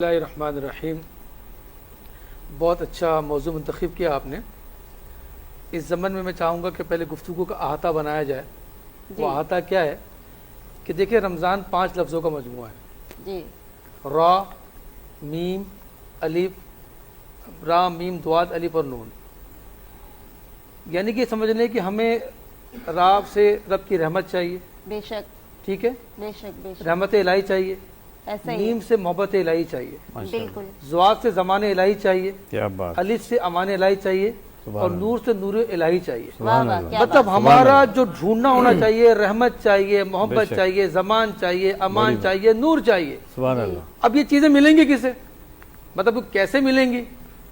اللہ الرحمن الرحیم. بہت اچھا موضوع منتخب کیا آپ نے. اس ضمن میں چاہوں گا کہ پہلے گفتگو کا احاطہ بنایا جائے. وہ احاطہ کیا ہے کہ دیکھیں رمضان 5 لفظوں کا مجموعہ ہے. جی. را، میم، الف، را میم دواد الف اور نون. یعنی کہ سمجھ لیں کہ ہمیں را سے رب کی رحمت چاہیے. بے شک. ٹھیک ہے. بے شک بے شک. رحمت الہی چاہیے. ایسا ہی. میم سے محبت الہی چاہیے. بالکل. زواد سے زمان الہی چاہیے. کیا بات. الف سے امان الہی چاہیے. اور نور سے نور الہی چاہیے. واہ واہ کیا بات. مطلب ہمارا جو ڈھونڈنا ہونا چاہیے رحمت چاہیے، محبت چاہیے، زمان چاہیے، امان چاہیے، نور چاہیے. سبحان اللہ. اب یہ چیزیں ملیں گی کسے؟ مطلب وہ کیسے ملیں گی؟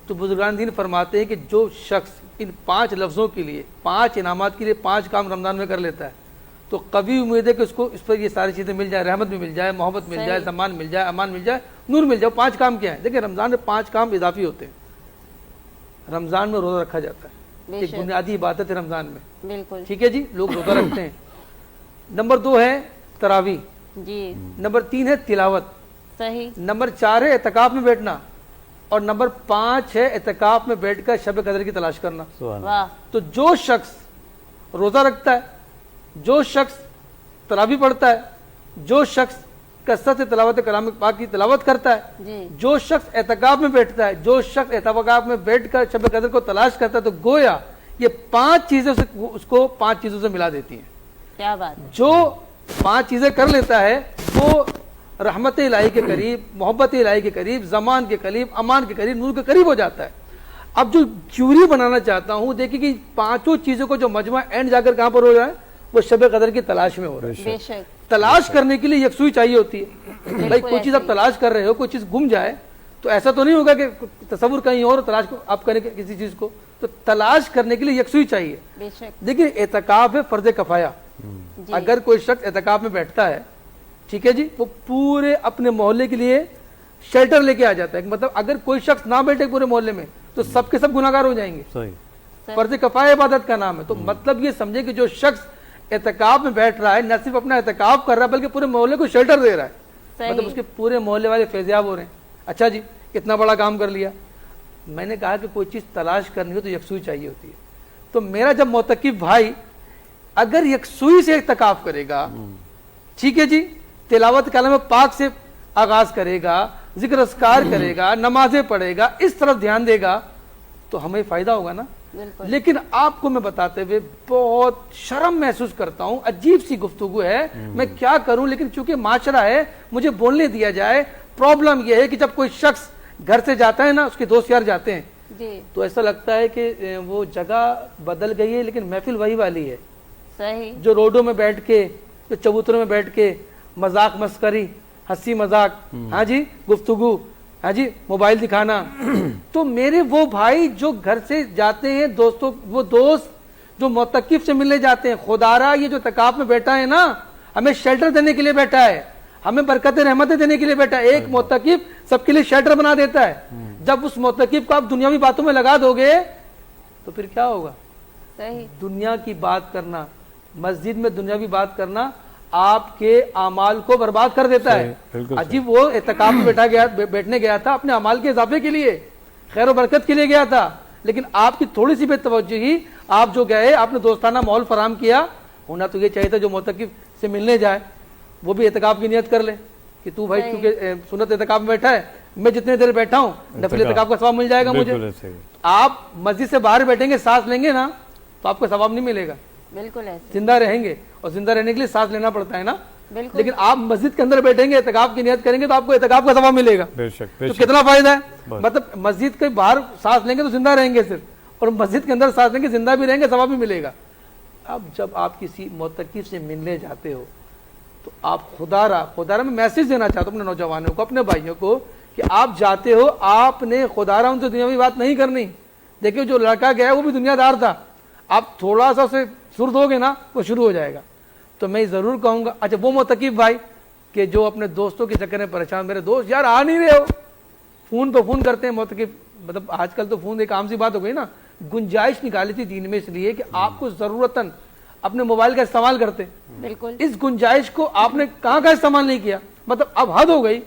تو بزرگان دین فرماتے ہیں کہ جو شخص ان 5 لفظوں کے لیے 5 انعامات کے لیے 5 کام رمضان میں کر لیتا ہے تو قوی امید ہے کہ اس کو اس پر یہ ساری چیزیں مل جائے. رحمت بھی مل جائے، محبت مل جائے، زمان مل جائے، امان مل جائے، نور مل جائے. 5 کام کیا ہیں؟ دیکھیں رمضان میں 5 کام اضافی ہوتے ہیں. رمضان میں روزہ رکھا جاتا ہے، ایک بنیادی عبادت ہے رمضان میں. بالکل. ٹھیک ہے جی، لوگ روزہ رکھتے ہیں. نمبر 2 ہے تراویح. جی. نمبر 3 ہے تلاوت. صحیح. نمبر 4 ہے اعتکاف میں بیٹھنا. اور نمبر 5 ہے اعتکاف میں بیٹھ کر شب قدر کی تلاش کرنا. واہ. تو جو شخص روزہ رکھتا ہے، جو شخص تراویح پڑھتا ہے، جو شخص کثرت سے تلاوت کلام پاک کی تلاوت کرتا ہے، جی. جو شخص اعتکاف میں بیٹھتا ہے، جو شخص اعتکاف میں بیٹھ کر شب قدر کو تلاش کرتا ہے، تو گویا یہ 5 چیزیں اس کو 5 چیزوں سے ملا دیتی ہیں. کیا بات. جو 5 چیزیں کر لیتا ہے وہ رحمت الہی کے قریب، محبت الہی کے قریب، زمان کے قریب، امان کے قریب، نور کے قریب ہو جاتا ہے. اب جو کیوری بنانا چاہتا ہوں، دیکھیں کہ 5 چیزوں کو جو مجمع اینڈ جا کر کہاں پر ہو رہا ہے، وہ شب قدر کی تلاش میں ہو رہا ہے. بے شک. تلاش کرنے کے لیے یکسوئی چاہیے ہوتی ہے. بھائی کوئی چیز آپ تلاش کر رہے ہو، کوئی چیز گم جائے تو ایسا تو نہیں ہوگا کہ تصور کہیں اور تلاش آپ کریں کسی چیز کو. تو تلاش کرنے کے لیے یکسوئی چاہیے. بے شک. دیکھیں اعتکاف ہے فرض کفایہ. اگر کوئی شخص اعتکاف میں بیٹھتا ہے، ٹھیک ہے جی، وہ پورے اپنے محلے کے لیے شیلٹر لے کے آ جاتا ہے. مطلب اگر کوئی شخص نہ بیٹھے پورے محلے میں تو سب کے سب گناہگار ہو جائیں گے. صحیح. فرض کفایہ عبادت کا نام ہے. تو مطلب یہ سمجھے کہ جو شخص اعتکاف میں بیٹھ رہا ہے نہ صرف اپنا اعتکاف کر رہا ہے بلکہ پورے محلے کو شیلٹر دے رہا ہے. مطلب اس کے پورے محلے والے فیضیاب ہو رہے ہیں. اچھا جی، اتنا بڑا کام کر لیا. میں نے کہا کہ کوئی چیز تلاش کرنی ہو تو یکسوئی چاہیے ہوتی ہے. تو میرا جب معتکف بھائی اگر یکسوئی سے اعتکاف کرے گا، ٹھیک ہے جی، تلاوت کلام پاک سے آغاز کرے گا، ذکر اذکار کرے گا، نمازیں پڑھے گا، اس طرف دھیان دے گا تو ہمیں فائدہ ہوگا نا. لیکن آپ کو میں بتاتے ہوئے بہت شرم محسوس کرتا ہوں. عجیب سی گفتگو ہے، میں کیا کروں، لیکن چونکہ معاشرہ ہے مجھے بولنے دیا جائے. پرابلم یہ ہے کہ جب کوئی شخص گھر سے جاتا ہے نا، اس کے دوست یار جاتے ہیں تو ایسا لگتا ہے کہ وہ جگہ بدل گئی ہے لیکن محفل وہی والی ہے. صحیح. جو روڈوں میں بیٹھ کے، جو چبوتروں میں بیٹھ کے مذاق مسکری، ہنسی مذاق، ہاں جی، گفتگو، ہاں جی، موبائل دکھانا. تو میرے وہ بھائی جو گھر سے جاتے ہیں دوستوں، وہ دوست جو معتکف سے ملنے جاتے ہیں، خدارا یہ جو اعتکاف میں بیٹھا ہے نا، ہمیں شیلٹر دینے کے لیے بیٹھا ہے، ہمیں برکت رحمتیں دینے کے لیے بیٹھا ہے. ایک معتکف سب کے لیے شیلٹر بنا دیتا ہے. جب اس معتکف کو آپ دنیاوی باتوں میں لگا دو گے تو پھر کیا ہوگا؟ صحیح. دنیا کی بات کرنا، مسجد میں دنیاوی بات کرنا آپ کے اعمال کو برباد کر دیتا ہے. عجیب، وہ اعتکاف میں بیٹھنے گیا تھا اپنے اعمال کے اضافے کے لیے، خیر و برکت کے لیے گیا تھا، لیکن آپ کی تھوڑی سی بے توجہی، آپ جو گئے آپ نے دوستانہ ماحول فراہم کیا. ہونا تو یہ چاہیے تھا جو معتکف سے ملنے جائے وہ بھی اعتکاف کی نیت کر لے کہ تو بھائی کیونکہ سنت اعتکاف میں بیٹھا ہے، میں جتنے دیر بیٹھا ہوں نفل اعتکاف کا ثواب مل جائے گا مجھے. آپ مسجد سے باہر بیٹھیں گے، سانس لیں گے نا تو آپ کو ثواب نہیں ملے گا. بالکل ایسے. زندہ رہیں گے، اور زندہ رہنے کے لیے سانس لینا پڑتا ہے نا. لیکن آپ مسجد کے اندر بیٹھیں گے، اعتکاف کی نیت کریں گے تو آپ کو اعتکاف کا ثواب ملے گا. تو کتنا فائدہ ہے. مطلب مسجد کے باہر سانس لیں گے تو زندہ رہیں گے صرف، اور مسجد کے اندر سانس لیں گے زندہ بھی رہیں گے، ثواب بھی ملے گا. اب جب آپ کسی معتکف سے ملنے جاتے ہو تو آپ خدارا میں میسج دینا چاہتا ہوں اپنے نوجوانوں کو، اپنے بھائیوں کو، کہ آپ جاتے ہو، آپ نے خدارا ان سے دنیاوی بات نہیں کرنی. دیکھیں جو لڑکا گیا وہ بھی دنیا دار تھا، آپ تھوڑا سا اسے سرد ہو گے نا وہ شروع ہو جائے گا. تو میں ضرور کہوں گا. اچھا وہ معتکف بھائی کہ جو اپنے دوستوں کے چکر میں پریشان، میرے دوست یار آ نہیں رہے ہو، فون پہ فون کرتے ہیں معتکف. مطلب آج کل تو فون ایک عام سی بات ہو گئی نا. گنجائش نکالی تھی دین میں اس لیے کہ آپ کو ضرورتاً اپنے موبائل کا استعمال کرتے. بالکل. اس گنجائش کو آپ نے کہاں کا استعمال نہیں کیا. مطلب اب حد ہو گئی.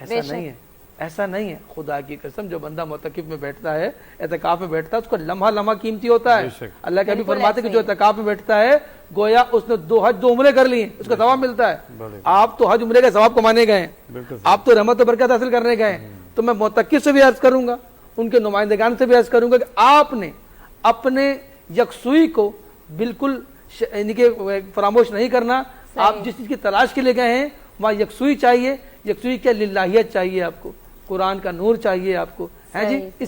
ایسا نہیں ہے. ایسا نہیں ہے. خدا کی قسم جو بندہ معتکف میں بیٹھتا ہے, اعتکاف میں بیٹھتا ہے, اس کو لمحہ لمحہ قیمتی ہوتا ہے. اللہ کے حبیب فرماتے ہیں کہ جو اعتکاف میں بیٹھتا ہے گویا اس نے 2 حج 2 عمرے کر لی ہیں, اس کا ثواب ملتا ہے. آپ تو حج عمرے کا ثواب کمانے گئے ہیں, آپ تو رحمت و برکت حاصل کرنے گئے ہیں. تو میں معتکف سے بھی عرض کروں گا, ان کے نمائندگان سے بھی عرض کروں گا کہ آپ نے اپنے یکسوئی کو بالکل یعنی کہ فراموش نہیں کرنا. آپ جس چیز کی تلاش کے لیے گئے ہیں وہاں یکسوئی چاہیے. یکسوئی کیا؟ للہیت چاہیے آپ کو, قرآن کا نور چاہیے آپ کو, ہے جی. اس